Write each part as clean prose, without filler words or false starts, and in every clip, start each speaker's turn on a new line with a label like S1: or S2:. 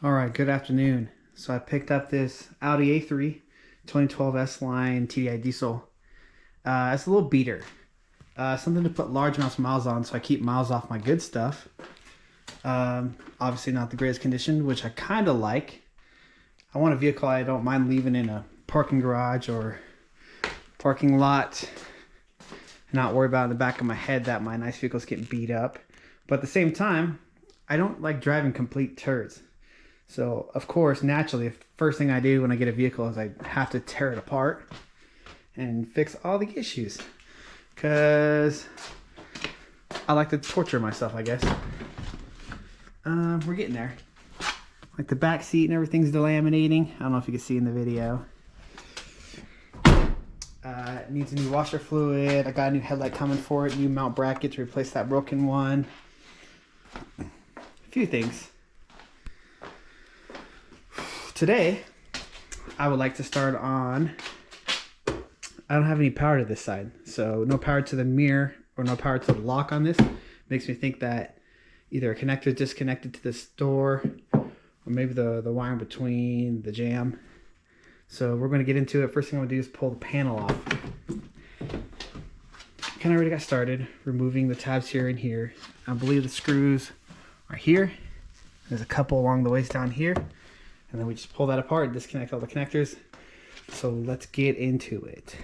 S1: All right, good afternoon. So I picked up this Audi A3 2012 S-Line TDI diesel. It's a little beater. Something to put large amounts of miles on so I keep miles off my good stuff. Obviously not the greatest condition, which I kind of like. I want a vehicle I don't mind leaving in a parking garage or parking lot and not worry about in the back of my head that my nice vehicle's getting beat up. But at the same time, I don't like driving complete turds. So, of course, naturally, the first thing I do when I get a vehicle is I have to tear it apart and fix all the issues. Because I like to torture myself, I guess. We're getting there. Like the back seat and everything's delaminating. I don't know if you can see in the video. It needs a new washer fluid. I got a new headlight coming for it. New mount bracket to replace that broken one. A few things. Today, I would like to start on, I don't have any power to this side, so no power to the mirror or no power to the lock on this. Makes me think that either a connector is disconnected to this door or maybe the wire in between the jam. So we're going to get into it. First thing I'm going to do is pull the panel off. Kind of already got started removing the tabs here and here. I believe the screws are here. There's a couple along the ways down here. And then we just pull that apart and disconnect all the connectors. So let's get into it.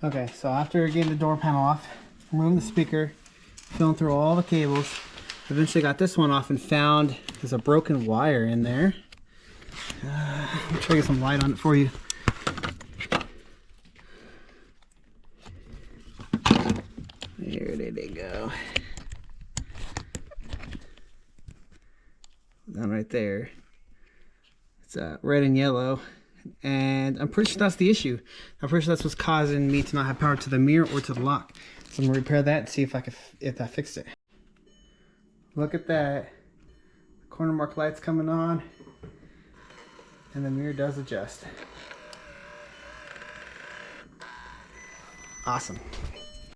S1: Okay, so after getting the door panel off, removing the speaker, feeling through all the cables, eventually got this one off and found there's a broken wire in there. Let me try to get some light on it for you. There they go. Down right there. It's red and yellow, and I'm pretty sure that's the issue. I'm pretty sure that's what's causing me to not have power to the mirror or to the lock. So I'm gonna repair that and see if that fixed it. Look at that. Corner mark light's coming on, and the mirror does adjust. Awesome.